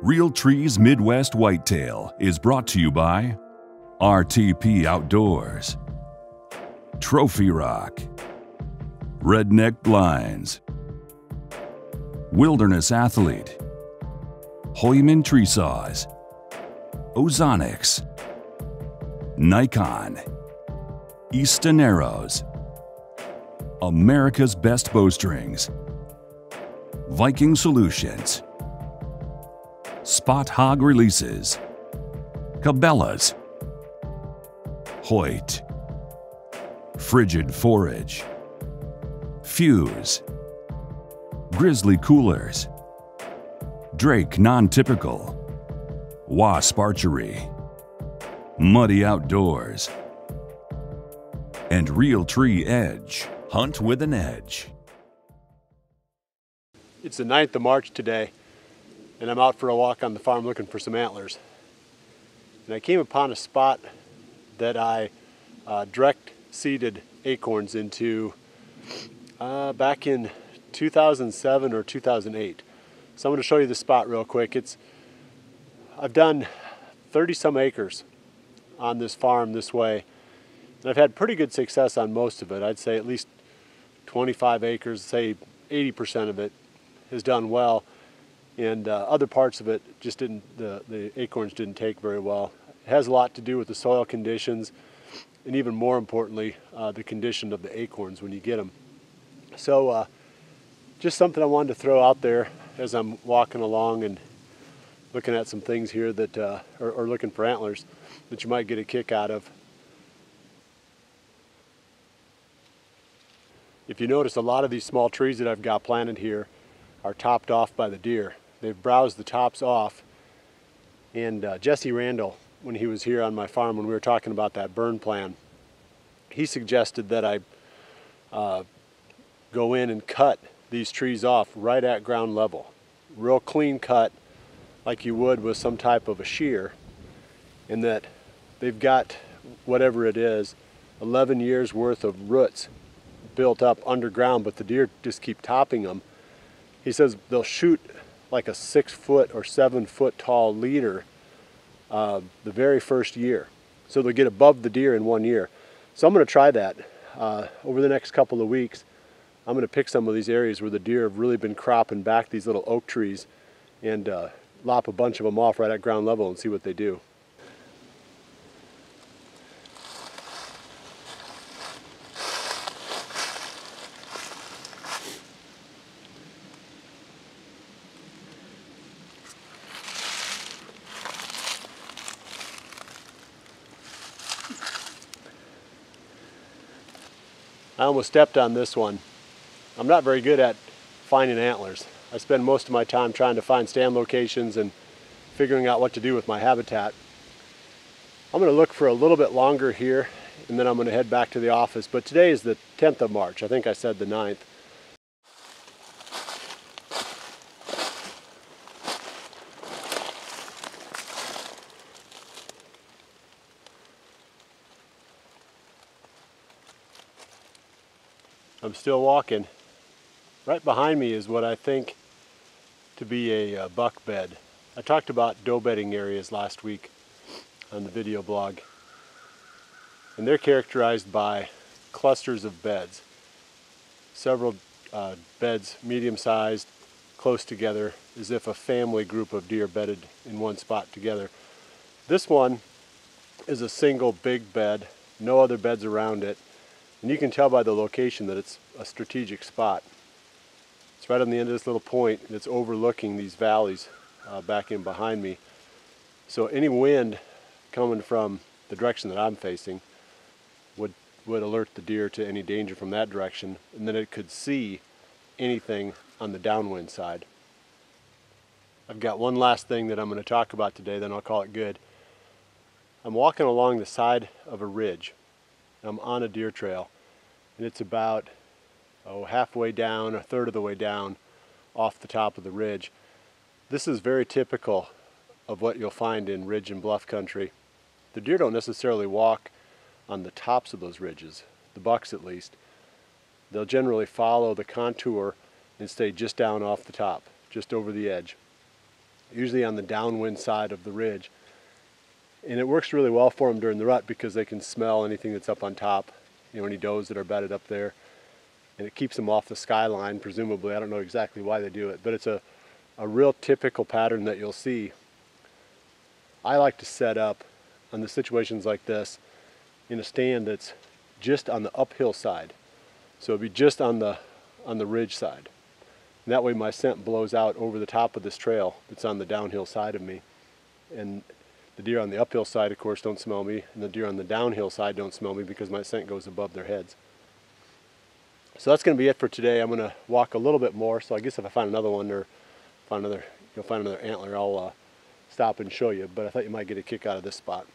Real Trees Midwest Whitetail is brought to you by RTP Outdoors, Trophy Rock, Redneck Blinds, Wilderness Athlete, Hoyman Tree Saws, Ozonics, Nikon, Easton Arrows, America's Best Bowstrings, Viking Solutions, Spot Hog Releases, Cabela's, Hoyt, Frigid Forage, Fuse, Grizzly Coolers, Drake Non-Typical, Wasp Archery, Muddy Outdoors, and Real Tree Edge. Hunt with an edge. It's the 9th of March today, and I'm out for a walk on the farm looking for some antlers. And I came upon a spot that I direct seeded acorns into back in 2007 or 2008. So I'm going to show you the spot real quick. I've done 30 some acres on this farm this way, and I've had pretty good success on most of it. I'd say at least 25 acres, say 80% of it has done well, and other parts of it just didn't, the acorns didn't take very well. It has a lot to do with the soil conditions, and even more importantly, the condition of the acorns when you get them. So just something I wanted to throw out there as I'm walking along and looking at some things here that are looking for antlers that you might get a kick out of. If you notice, a lot of these small trees that I've got planted here are topped off by the deer. They've browsed the tops off, and Jesse Randall, when he was here on my farm when we were talking about that burn plan, he suggested that I go in and cut these trees off right at ground level. Real clean cut like you would with some type of a shear, and that they've got, whatever it is, 11 years worth of roots built up underground, but the deer just keep topping them. He says they'll shoot like a 6 foot or 7 foot tall leader the very first year. So they'll get above the deer in 1 year. So I'm going to try that over the next couple of weeks. I'm going to pick some of these areas where the deer have really been cropping back these little oak trees and lop a bunch of them off right at ground level and see what they do. I almost stepped on this one. I'm not very good at finding antlers. I spend most of my time trying to find stand locations and figuring out what to do with my habitat. I'm going to look for a little bit longer here, and then I'm going to head back to the office. But today is the 10th of March. I think I said the 9th. I'm still walking. Right behind me is what I think to be a buck bed. I talked about doe bedding areas last week on the video blog, and they're characterized by clusters of beds. Several beds, medium-sized, close together, as if a family group of deer bedded in one spot together. This one is a single big bed, no other beds around it. And you can tell by the location that it's a strategic spot. It's right on the end of this little point, and it's overlooking these valleys back in behind me. So any wind coming from the direction that I'm facing would alert the deer to any danger from that direction, and then it could see anything on the downwind side. I've got one last thing that I'm going to talk about today, then I'll call it good. I'm walking along the side of a ridge. I'm on a deer trail, and it's about halfway down, a third of the way down off the top of the ridge. This is very typical of what you'll find in ridge and bluff country. The deer don't necessarily walk on the tops of those ridges, the bucks at least. They'll generally follow the contour and stay just down off the top, just over the edge. usually on the downwind side of the ridge. And it works really well for them during the rut because they can smell anything that's up on top, any does that are bedded up there. And it keeps them off the skyline, presumably. I don't know exactly why they do it, but it's a real typical pattern that you'll see. I like to set up on the situations like this in a stand that's just on the uphill side. So it'd be just on the ridge side. And that way my scent blows out over the top of this trail that's on the downhill side of me. And the deer on the uphill side, of course, don't smell me, and the deer on the downhill side don't smell me because my scent goes above their heads. So that's going to be it for today. I'm going to walk a little bit more, so I guess if I find another one or find another antler, I'll stop and show you, but I thought you might get a kick out of this spot.